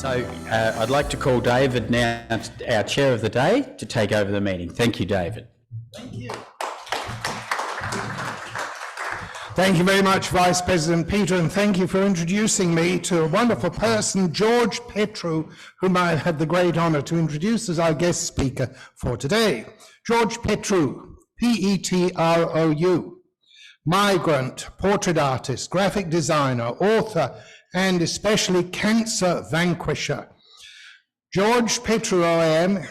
I'd like to call David now, our Chair of the Day, to take over the meeting. Thank you, David. Thank you. Thank you very much, Vice President Peter, and thank you for introducing me to a wonderful person, George Petrou, whom I had the great honour to introduce as our guest speaker for today. George Petrou, P-E-T-R-O-U, migrant, portrait artist, graphic designer, author, and especially cancer vanquisher. George Petrou OAM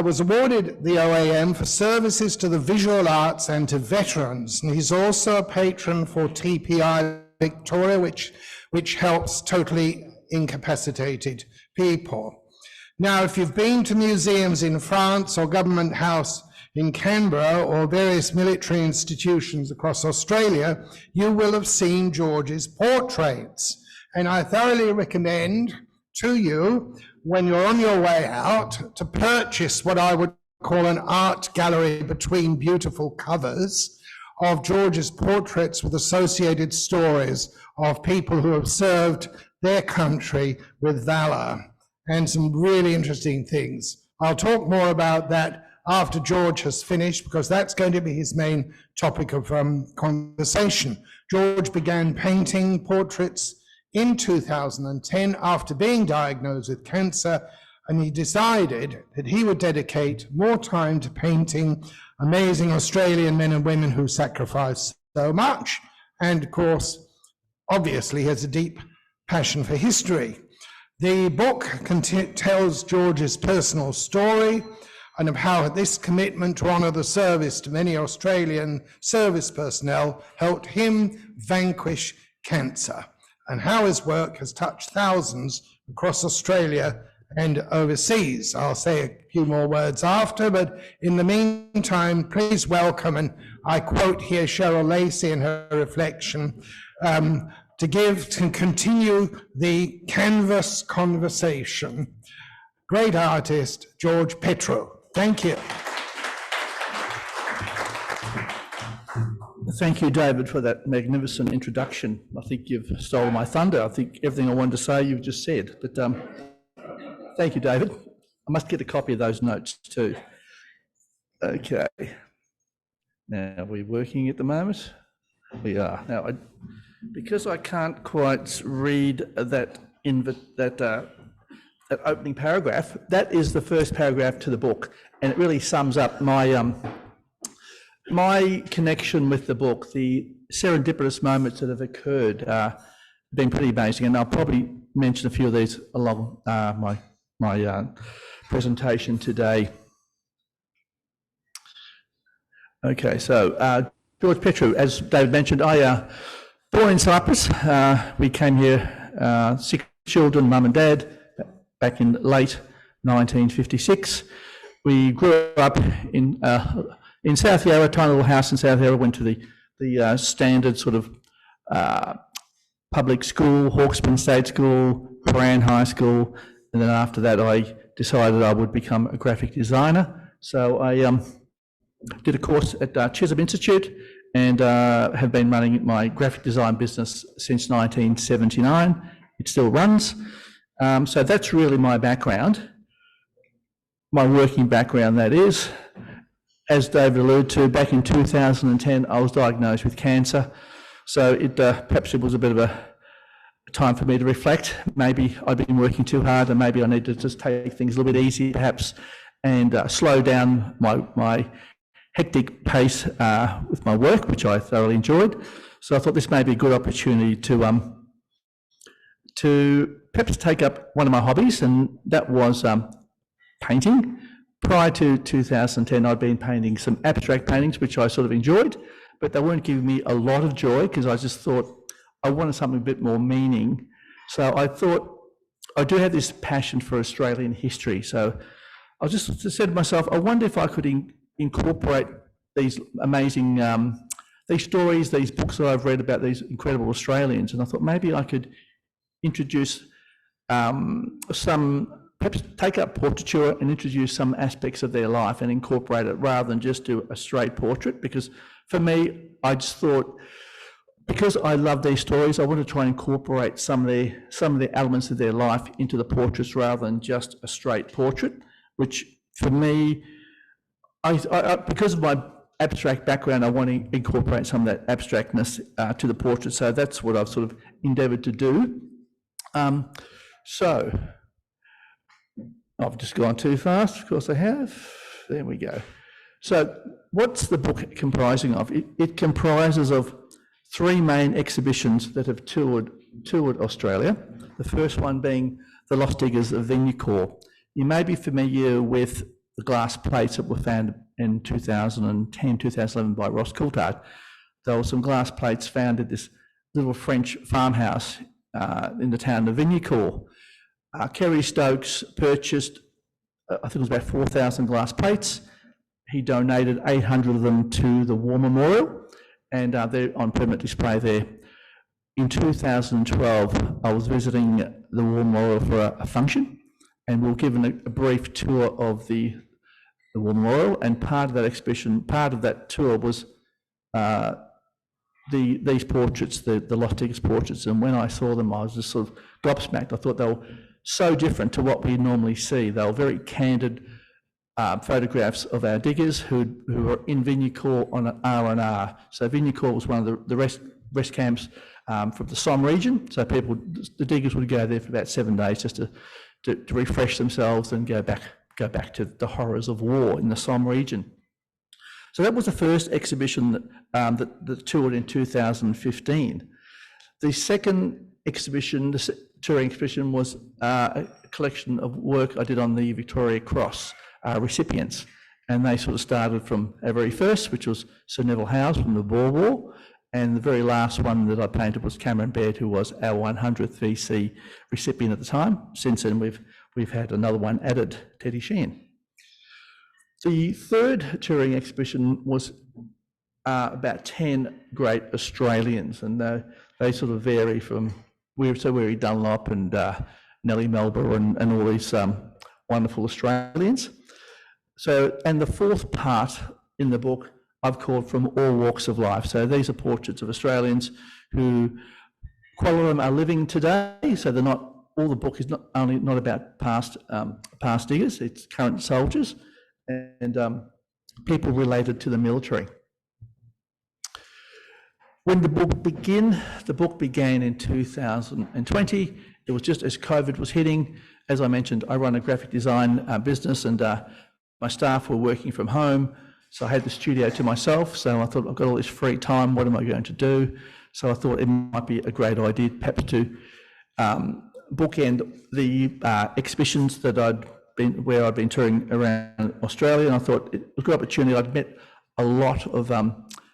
was awarded the OAM for services to the visual arts and to veterans. And he's also a patron for TPI Victoria, which helps totally incapacitated people. Now, if you've been to museums in France or Government House in Canberra or various military institutions across Australia, you will have seen George's portraits. And I thoroughly recommend to you, when you're on your way out, to purchase what I would call an art gallery between beautiful covers of George's portraits with associated stories of people who have served their country with valour, and some really interesting things. I'll talk more about that after George has finished, because that's going to be his main topic of conversation. George began painting portraits in 2010 after being diagnosed with cancer, and he decided that he would dedicate more time to painting amazing Australian men and women who sacrificed so much, and of course, obviously has a deep passion for history. The book tells George's personal story and of how this commitment to honour the service to many Australian service personnel helped him vanquish cancer, and how his work has touched thousands across Australia and overseas. I'll say a few more words after, but in the meantime, please welcome, and I quote here Cheryl Lacey in her reflection, to continue the canvas conversation, great artist, George Petrou. Thank you. Thank you, David, for that magnificent introduction. I think you've stolen my thunder. I think everything I wanted to say you've just said. But thank you, David. I must get a copy of those notes too. Okay. Now, are we working at the moment? We are. Now, because I can't quite read that opening paragraph, that is the first paragraph to the book, and it really sums up my connection with the book. The serendipitous moments that have occurred have been pretty amazing, and I'll probably mention a few of these along my presentation today. Okay, so George Petrou, as David mentioned, born in Cyprus. We came here, 6 children, mum and dad, back in late 1956. We grew up in South Yarra, a tiny little house in South Yarra. Went to the standard sort of public school, Hawkesbury State School, Paran High School, and then after that I decided I would become a graphic designer. So I did a course at Chisholm Institute, and have been running my graphic design business since 1979. It still runs. So that's really my background, my working background, that is. As David alluded to, back in 2010, I was diagnosed with cancer. So perhaps it was a bit of a time for me to reflect. Maybe I'd been working too hard, and maybe I need to just take things a little bit easy, perhaps, and slow down my hectic pace with my work, which I thoroughly enjoyed. So I thought this may be a good opportunity to perhaps take up one of my hobbies, and that was painting. Prior to 2010, I'd been painting some abstract paintings, which I sort of enjoyed, but they weren't giving me a lot of joy, because I just thought I wanted something a bit more meaning. So I thought, I do have this passion for Australian history. So I just said to myself, I wonder if I could incorporate these amazing, these stories, these books that I've read about these incredible Australians. And I thought maybe I could introduce perhaps take up portraiture and introduce some aspects of their life and incorporate it, rather than just do a straight portrait. Because for me, I just thought because I love these stories, I want to try and incorporate some of the elements of their life into the portraits rather than just a straight portrait, which for me, because of my abstract background, I want to incorporate some of that abstractness to the portrait. So that's what I've sort of endeavoured to do. So I've just gone too fast, of course I have. There we go. So what's the book comprising of? It comprises of 3 main exhibitions that have toured Australia. The first one being The Lost Diggers of Vignacourt. You may be familiar with the glass plates that were found in 2010, 2011 by Ross Coulthard. There were some glass plates found at this little French farmhouse in the town of Vignacourt. Kerry Stokes purchased, I think it was about 4,000 glass plates. He donated 800 of them to the War Memorial, and they're on permanent display there. In 2012, I was visiting the War Memorial for a function, and we were given a brief tour of the War Memorial, and part of that exhibition, part of that tour was these portraits, the Lost Diggers portraits, and when I saw them, I was just sort of gobsmacked. I thought they were so different to what we normally see. They were very candid photographs of our diggers who were in Vignacourt on an R&R. So Vignacourt was one of the rest camps from the Somme region. So the diggers would go there for about 7 days just to refresh themselves and go back to the horrors of war in the Somme region. So that was the first exhibition that toured in 2015. The second exhibition, the touring exhibition, was a collection of work I did on the Victoria Cross recipients, and they sort of started from our very first, which was Sir Neville Howes from the Boer War, and the very last one that I painted was Cameron Baird, who was our 100th VC recipient at the time. Since then, we've had another one added, Teddy Sheehan. The third touring exhibition was about 10 great Australians, and they sort of vary from Weary Dunlop and Nellie Melba and all these wonderful Australians. So, and the fourth part in the book I've called From All Walks of Life. So these are portraits of Australians who, quite a lot of them are living today, so they're not, all the book is not about past diggers, it's current soldiers and people related to the military. When the book began in 2020. It was just as COVID was hitting. As I mentioned, I run a graphic design business, and my staff were working from home, so I had the studio to myself. So I thought, I've got all this free time, what am I going to do? So I thought it might be a great idea perhaps to bookend the exhibitions that I'd been touring around Australia, and I thought it was a good opportunity. I'd met a lot of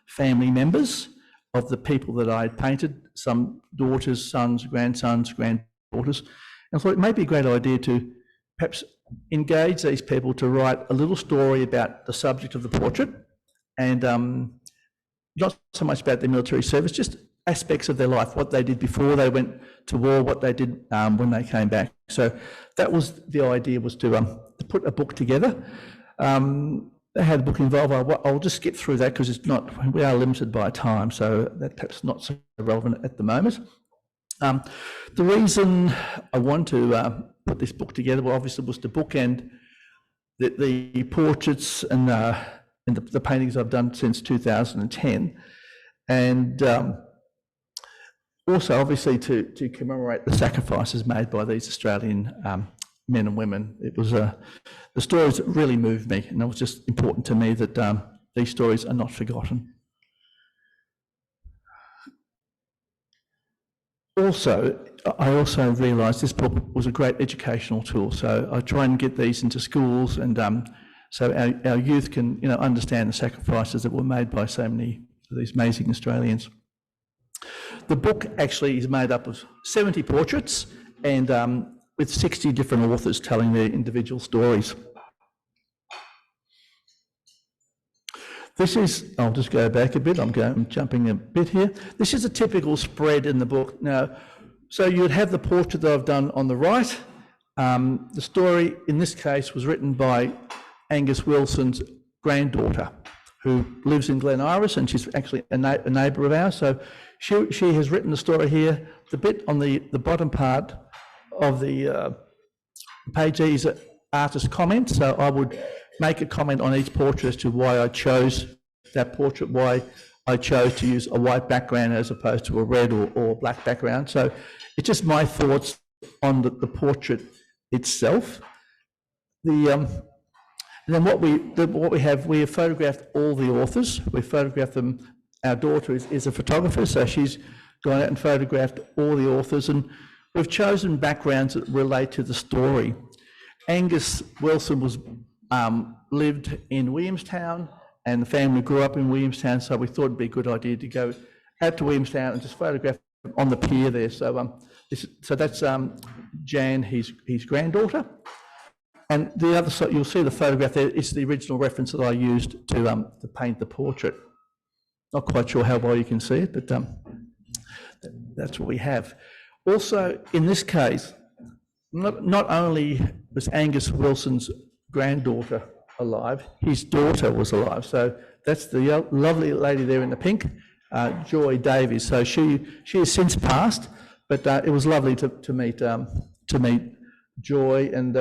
family members of the people that I had painted, some daughters, sons, granddaughters, and I thought it may be a great idea to perhaps engage these people to write a little story about the subject of the portrait, and not so much about their military service, just aspects of their life, what they did before they went to war, what they did when they came back. So that was the idea, was to put a book together. How the book involved, I'll just skip through that because it's not, we are limited by time, so that's perhaps not so relevant at the moment. The reason I want to put this book together, well, obviously, was to bookend the portraits and the paintings I've done since 2010, and also obviously to commemorate the sacrifices made by these Australian men and women. It was the stories that really moved me, and it was just important to me that these stories are not forgotten. I also realised this book was a great educational tool, so I try and get these into schools, and so our youth can, understand the sacrifices that were made by so many of these amazing Australians. The book actually is made up of 70 portraits, and with 60 different authors telling their individual stories. This is, I'll just go back a bit, I'm jumping a bit here. This is a typical spread in the book. Now, so you'd have the portrait that I've done on the right. The story in this case was written by Angus Wilson's granddaughter, who lives in Glen Iris, and she's actually a neighbour of ours. So she has written the story here. The bit on the bottom part of the page is an artist comment. So I would make a comment on each portrait as to why I chose that portrait, why I chose to use a white background as opposed to a red or black background. So it's just my thoughts on the portrait itself. And then what we have photographed all the authors. We photographed them. Our daughter is a photographer, so she's gone out and photographed all the authors, and we've chosen backgrounds that relate to the story. Angus Wilson lived in Williamstown, and the family grew up in Williamstown, so we thought it'd be a good idea to go out to Williamstown and just photograph on the pier there. So that's Jan, his granddaughter. And the other side, you'll see the photograph there, is the original reference that I used to paint the portrait. Not quite sure how well you can see it, but that's what we have. Also, in this case, not only was Angus Wilson's granddaughter alive, his daughter was alive. So that's the lovely lady there in the pink, Joy Davies. So she has since passed, but it was lovely to meet Joy, and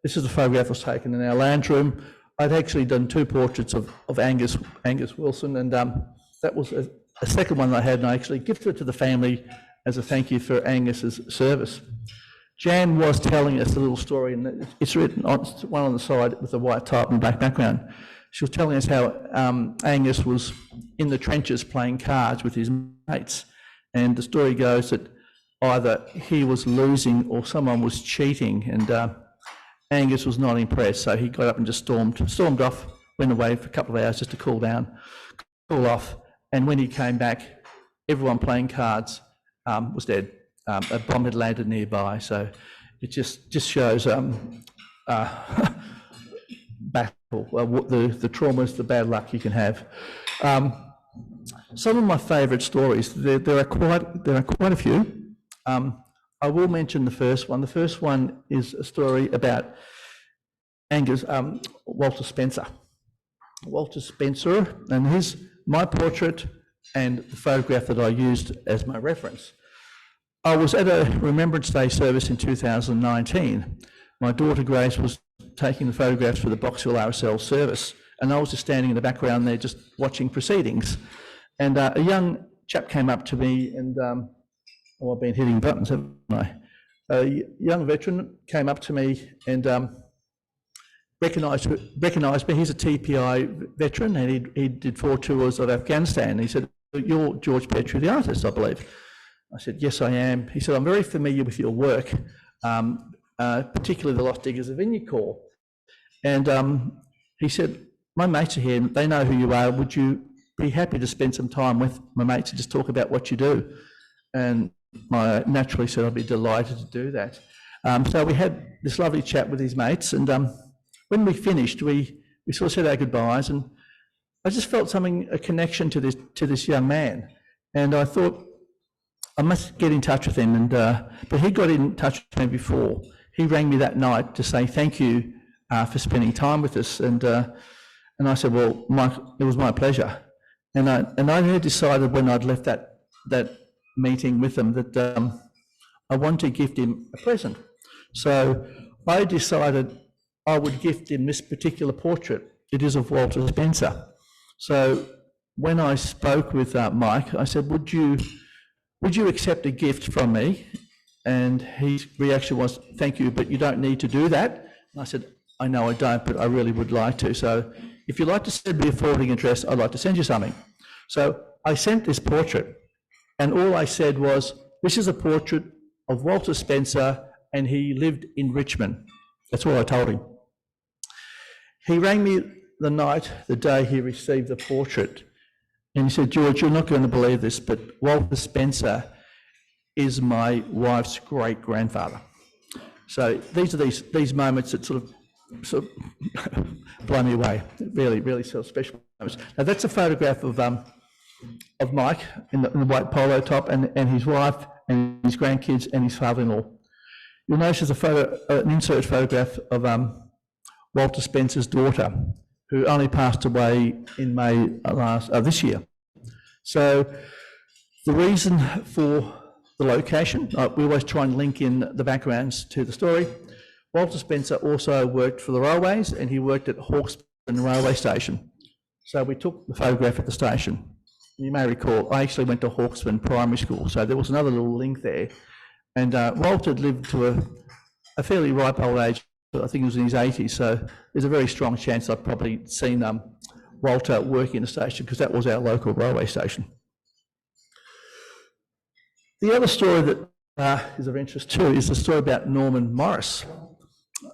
this is a photograph that was taken in our lounge room. I'd actually done 2 portraits of Angus Wilson, and that was a second one that I had, and I actually gifted it to the family as a thank you for Angus's service. Jan was telling us a little story, and it's written on one on the side with a white type and black background. She was telling us how Angus was in the trenches playing cards with his mates, and the story goes that either he was losing or someone was cheating, and Angus was not impressed, so he got up and just stormed off, went away for a couple of hours just to cool off, and when he came back, everyone playing cards was dead. A bomb had landed nearby, so it just shows battle, the traumas, the bad luck you can have. Some of my favourite stories, there are quite a few. I will mention the first one. The first one is a story about Angus, Walter Spencer. Walter Spencer, and my portrait and the photograph that I used as my reference. I was at a Remembrance Day service in 2019. My daughter Grace was taking the photographs for the Boxhill RSL service, and I was just standing in the background there just watching proceedings. And a young chap came up to me, and I've been hitting buttons, haven't I? A young veteran came up to me and recognised me. He's a TPI veteran, and he did 4 tours of Afghanistan. He said, "You're George Petrou, the artist, I believe." I said, "Yes, I am." He said, "I'm very familiar with your work, particularly the Lost Diggers of Inchicore." And he said, "My mates are here, they know who you are. Would you be happy to spend some time with my mates and just talk about what you do?" And I naturally said I'd be delighted to do that. So we had this lovely chat with his mates, and when we finished, we sort of said our goodbyes, and I just felt a connection to this young man, and I thought I must get in touch with him. And but he got in touch with me before. He rang me that night to say thank you for spending time with us, and I said, "Well, it was my pleasure." And I had decided when I'd left that meeting with him that I wanted to gift him a present. So I decided I would gift him this particular portrait. It is of Walter Spencer. So when I spoke with Mike, I said, would you accept a gift from me? And his reaction was, "Thank you, but you don't need to do that." And I said, "I know I don't, but I really would like to. So if you'd like to send me a forwarding address, I'd like to send you something." So I sent this portrait, and all I said was, "This is a portrait of Walter Spencer, and he lived in Richmond." That's all I told him. He rang me the day he received the portrait, and he said, "George, you're not going to believe this, but Walter Spencer is my wife's great-grandfather." So these are these moments that sort of blow me away. Really, really sort of special moments. Now that's a photograph of Mike in the white polo top, and his wife and his grandkids and his father-in-law. You'll notice there's an insert photograph of Walter Spencer's daughter, who only passed away in May this year. So the reason for the location, we always try and link in the backgrounds to the story. Walter Spencer also worked for the railways, and he worked at Hawkesbury railway station. So we took the photograph at the station. You may recall, I actually went to Hawkesbury Primary School, so there was another little link there. And Walter had lived to a fairly ripe old age, I think he was in his 80s, so there's a very strong chance I've probably seen Walter working in the station, because that was our local railway station. The other story that is of interest too is the story about Norman Morris.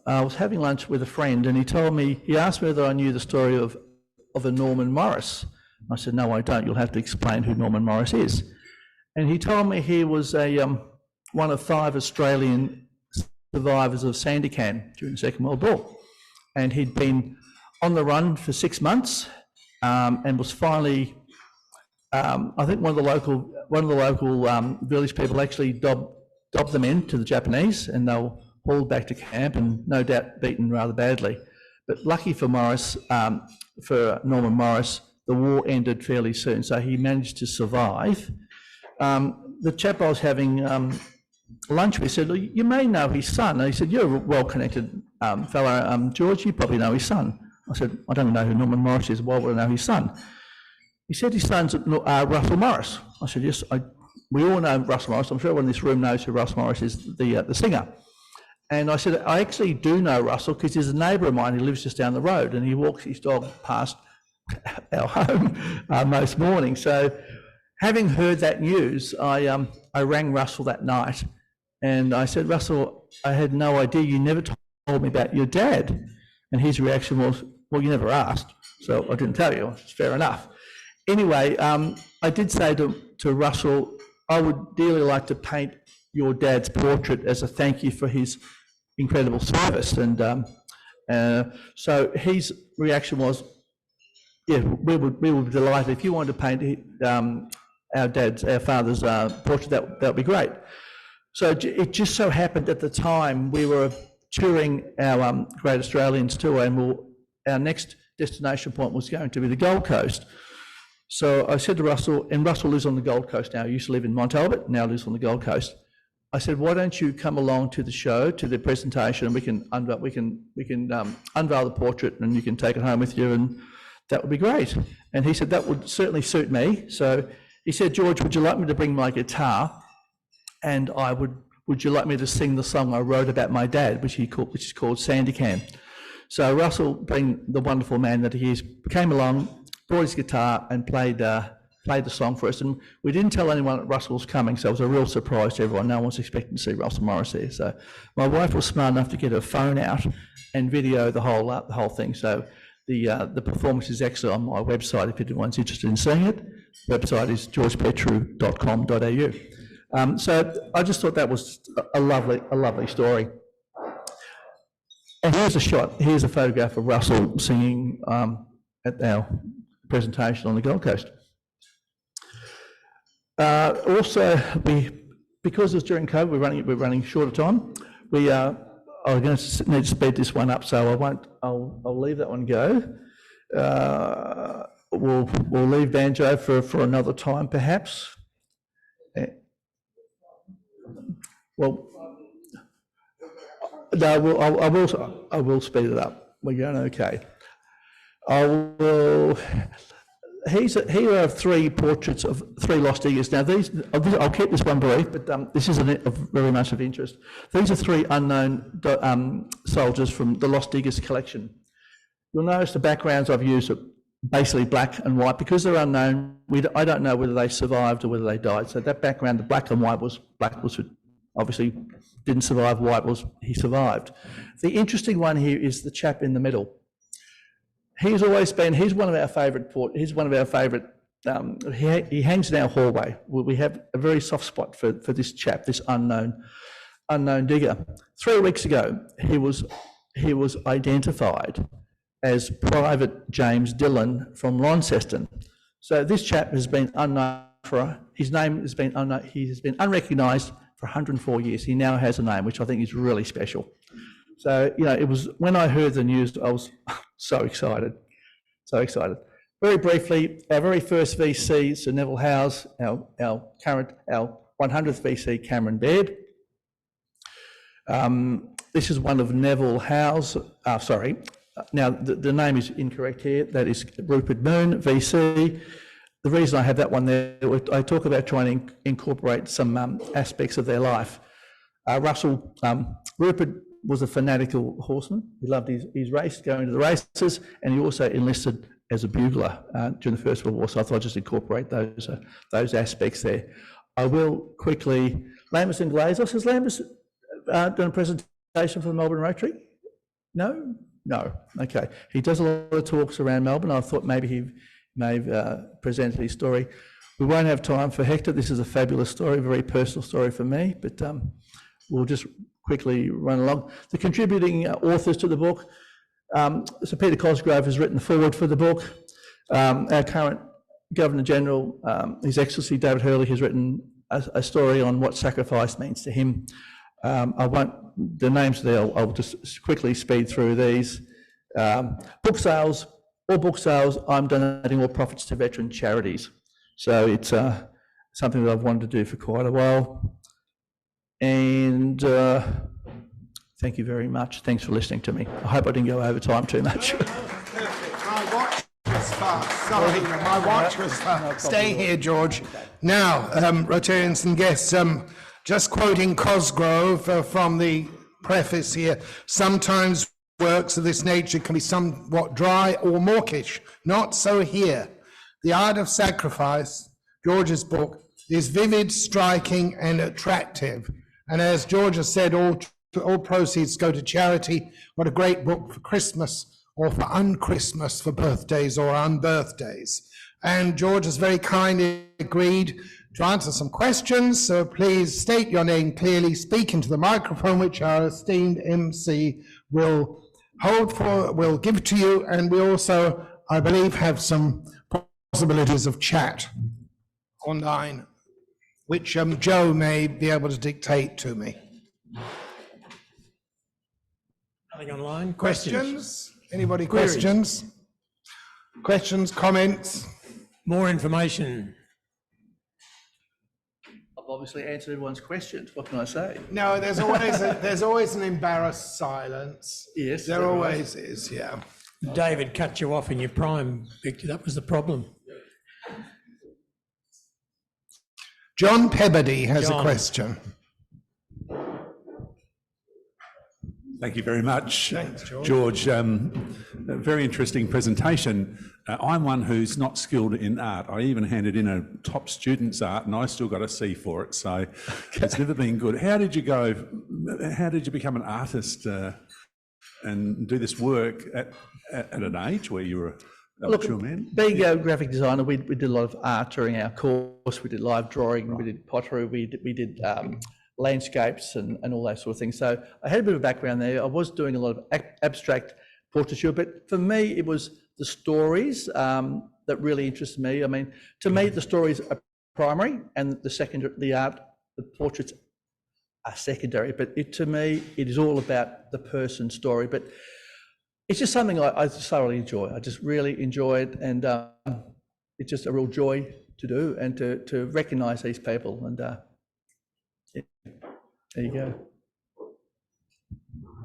I was having lunch with a friend, and he asked me whether I knew the story of a Norman Morris. I said, no, I don't. You'll have to explain who Norman Morris is. And he told me he was one of 5 Australian survivors of Sandakan during the Second World War. And he'd been on the run for 6 months and was finally, I think one of the local village people actually dobbed them in to the Japanese, and they were hauled back to camp and no doubt beaten rather badly. But lucky for Norman Morris, the war ended fairly soon, so he managed to survive. The chap I was having lunch with said, you may know his son. And he said, you're a well-connected fellow, George, you probably know his son. I said, I don't know who Norman Morris is, why would I know his son? He said his son's Russell Morris. I said, yes, we all know Russell Morris. I'm sure everyone in this room knows who Russell Morris is, the singer. And I said, I actually do know Russell because he's a neighbour of mine who lives just down the road, and he walks his dog past our home most mornings. So having heard that news, I rang Russell that night, and I said, Russell, I had no idea, you never told me about your dad. And his reaction was, well, you never asked, so I didn't tell you. It's fair enough. Anyway, I did say to Russell, I would dearly like to paint your dad's portrait as a thank you for his incredible service. And so his reaction was, yeah, we would be delighted. If you wanted to paint our father's portrait, that would be great. So it just so happened at the time we were touring our Great Australians tour, and our next destination point was going to be the Gold Coast. So I said to Russell, and Russell lives on the Gold Coast now. He used to live in Mont Albert, now lives on the Gold Coast. I said, why don't you come along to the show, to the presentation, and we can unveil the portrait, and you can take it home with you, and that would be great. And he said that would certainly suit me. So he said, George, would you like me to bring my guitar, and would you like me to sing the song I wrote about my dad, which is called Sandakan? So Russell, being the wonderful man that he is, came along, brought his guitar, and played the song for us. And we didn't tell anyone that Russell was coming, so it was a real surprise to everyone. No one was expecting to see Russell Morris there. So my wife was smart enough to get her phone out and video the whole thing. So the performance is actually on my website if anyone's interested in seeing it. The website is georgepetru.com.au. So I just thought that was a lovely story. And here's a photograph of Russell singing at our presentation on the Gold Coast. Also, because it was during COVID, we're running short of time. I'm going to need to speed this one up, so I'll leave that one go. We'll leave banjo for another time, perhaps. Well, no, I will speed it up. We're going okay. Here are 3 portraits of 3 lost diggers. Now I'll keep this one brief, but this is very much of interest. These are 3 unknown soldiers from the Lost Diggers collection. You'll notice the backgrounds I've used are basically black and white. Because they're unknown, I don't know whether they survived or whether they died. So that background, the black and white was obviously didn't survive, white was he survived. The interesting one here is the chap in the middle. He's one of our favourite he hangs in our hallway. We have a very soft spot for this chap, this unknown digger. 3 weeks ago, he was identified as Private James Dillon from Launceston. So this chap has been unknown he has been unrecognised for 104 years. He now has a name, which I think is really special. So, it was, when I heard the news, I was so excited. So excited. Very briefly, our very first VC, Sir Neville Howes, our 100th VC, Cameron Baird. This is one of Neville Howes, now the name is incorrect here, that is Rupert Moon, VC. The reason I have that one there, I talk about trying to incorporate some aspects of their life. Rupert was a fanatical horseman. He loved his race, going to the races, and he also enlisted as a bugler during the First World War, so I thought I'd just incorporate those aspects there. I will quickly, Lambus and Glazos, has Lambus done a presentation for the Melbourne Rotary? No? No, okay. He does a lot of talks around Melbourne. I thought maybe he may have presented his story. We won't have time for Hector. This is a fabulous story, a very personal story for me, but we'll just quickly run along. The contributing authors to the book, Sir Peter Cosgrove has written the foreword for the book. Our current Governor-General, His Excellency David Hurley, has written a story on what sacrifice means to him. I won't, the names there, I'll just quickly speed through these. Book sales, I'm donating all profits to veteran charities. So it's something that I've wanted to do for quite a while. And thank you very much. Thanks for listening to me. I hope I didn't go over time too much. My watch was fast. Sorry, my watch was fast. Stay here, George. Now, Rotarians and guests, just quoting Cosgrove from the preface here, sometimes works of this nature can be somewhat dry or mawkish. Not so here. The Art of Sacrifice, George's book, is vivid, striking, and attractive. And as George has said, all proceeds go to charity. What a great book for Christmas or for un-Christmas, for birthdays or unbirthdays. And George has very kindly agreed to answer some questions, so please state your name clearly, speak into the microphone, which our esteemed MC will give to you, and we also, I believe, have some possibilities of chat online, which Joe may be able to dictate to me. Nothing online. Questions? Anybody questions? Questions, comments? More information. I've obviously answered everyone's questions. What can I say? No, there's always an embarrassed silence. Yes, there always is. Yeah. David cut you off in your prime, Victor. That was the problem. John Pebbody has a question. Thank you very much. Thanks, George. A very interesting presentation. I'm one who's not skilled in art. I even handed in a top student's art and I still got a C for it, so it's never been good. How did you become an artist and do this work at an age where you were a mature man? Being a graphic designer, we did a lot of art during our course. We did live drawing, we did pottery, we did landscapes and all that sort of thing. So I had a bit of a background there. I was doing a lot of abstract portraiture, but for me, it was the stories that really interested me. I mean, to me, the stories are primary and the art, the portraits are secondary, but to me, it is all about the person's story. But it's just something I thoroughly enjoy. I just really enjoy it, and it's just a real joy to do and to recognise these people. And yeah, there you go.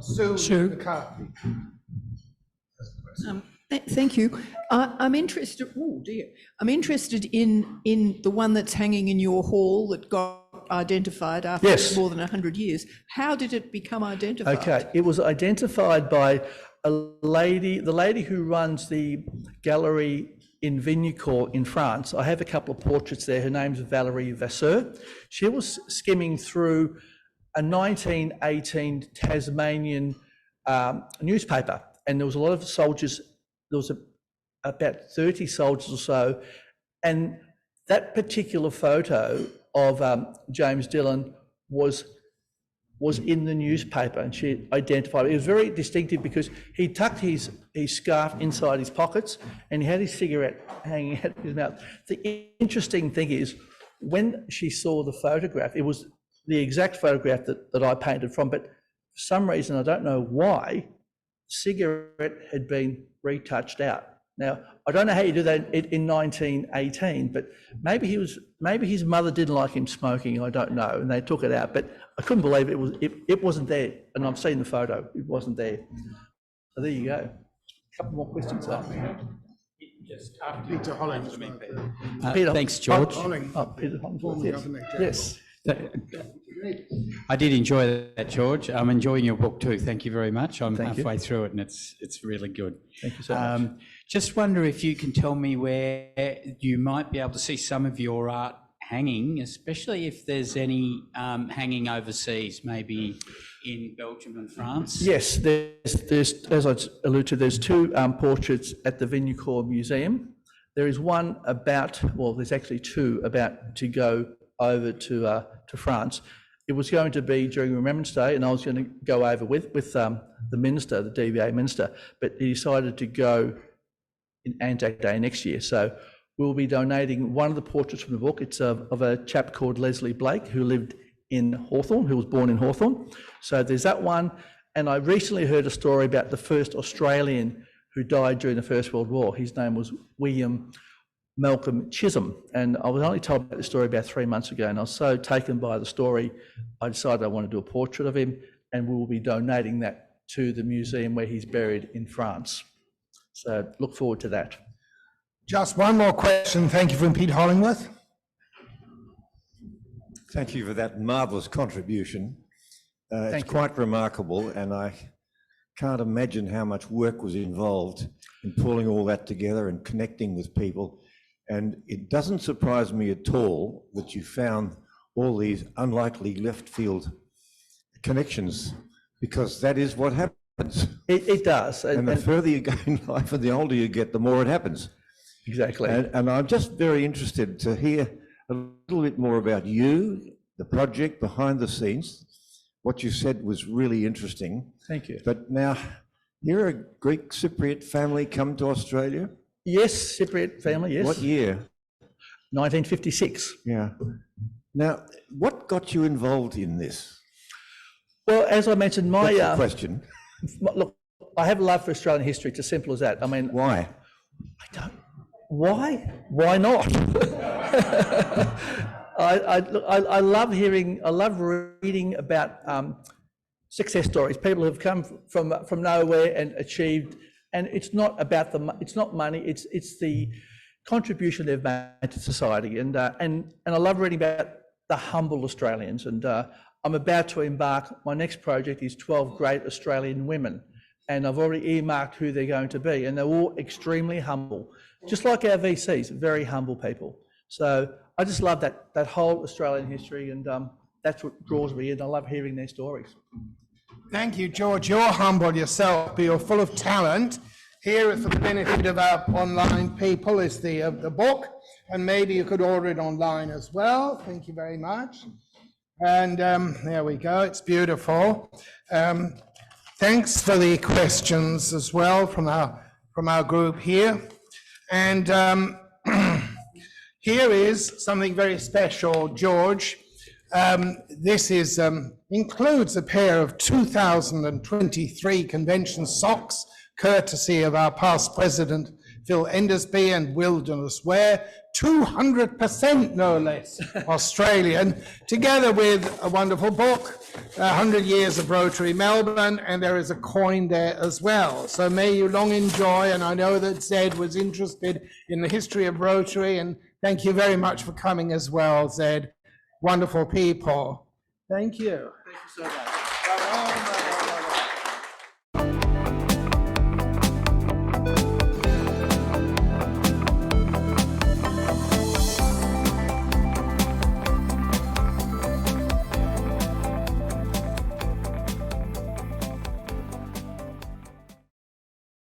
Sue McCarthy. Thank you. I'm interested. Oh dear. I'm interested in the one that's hanging in your hall that got identified after more than 100 years. How did it become identified? Okay, it was identified by a lady, the lady who runs the gallery in Vignecourt in France. I have a couple of portraits there. Her name's Valérie Vasseur. She was skimming through a 1918 Tasmanian newspaper, and there was a lot of soldiers. There was about 30 soldiers or so, and that particular photo of James Dillon was in the newspaper, and she identified it. It was very distinctive because he tucked his scarf inside his pockets and he had his cigarette hanging out of his mouth. The interesting thing is, when she saw the photograph, it was the exact photograph that I painted from, but for some reason, I don't know why, the cigarette had been retouched out. Now, I don't know how you do that in 1918, but maybe his mother didn't like him smoking, I don't know, and they took it out, but I couldn't believe it wasn't there, and I've seen the photo, it wasn't there. So there you go. A couple more questions up. Peter Holling. Peter, Thanks, George. Peter Holling, yes. I did enjoy that, George. I'm enjoying your book too. Thank you very much. I'm Thank you. halfway through it and it's really good. Thank you so much. Just wonder if you can tell me where you might be able to see some of your art hanging, especially if there's any hanging overseas, maybe in Belgium and France. Yes, there's as I alluded to, there's two portraits at the Vignecourt Museum. There is one there's actually two about to go over to France. It was going to be during Remembrance Day, and I was going to go over with the minister, the DVA minister, but he decided to go in Anzac Day next year. So we'll be donating one of the portraits from the book. It's of a chap called Leslie Blake, who lived in Hawthorne, who was born in Hawthorne. So there's that one. And I recently heard a story about the first Australian who died during the First World War. His name was William Malcolm Chisholm, and I was only told about the story about 3 months ago, and I was so taken by the story, I decided I want to do a portrait of him, and we will be donating that to the museum where he's buried in France. So look forward to that. Just one more question. Thank you from Pete Hollingworth. Thank you for that marvellous contribution. It's quite remarkable, and I can't imagine how much work was involved in pulling all that together and connecting with people. And it doesn't surprise me at all that you found all these unlikely left field connections, because that is what happens. It does. And the further you go in life and the older you get, the more it happens. Exactly. And I'm just very interested to hear a little bit more about you, the project behind the scenes. What you said was really interesting. Thank you. But now, you're a Greek Cypriot family come to Australia? Yes, Cypriot family, yes. What year? 1956. Yeah. Now, what got you involved in this? Well, as I mentioned, That's the question. look, I have a love for Australian history. It's as simple as that. I mean, Why? Why? Why not? I love reading about success stories, people who have come from nowhere and achieved, and it's not about it's not money, it's the contribution they've made to society, and I love reading about the humble Australians, and I'm about to embark, my next project is 12 great Australian women, and I've already earmarked who they're going to be, and they're all extremely humble, just like our VCs, very humble people. So I just love that whole Australian history, and that's what draws me in. I love hearing their stories. Thank you, George. You're humble yourself, but you're full of talent. Here, for the benefit of our online people, is the book, and maybe you could order it online as well. Thank you very much. And there we go. It's beautiful. Thanks for the questions as well from our group here. And here is something very special, George. This includes a pair of 2023 convention socks, courtesy of our past president, Phil Endersby and Wilderness Wear, 200% no less Australian, together with a wonderful book, 100 Years of Rotary Melbourne, and there is a coin there as well. So may you long enjoy, and I know that Zed was interested in the history of Rotary, and thank you very much for coming as well, Zed. Wonderful people. Thank you. Thank you so much.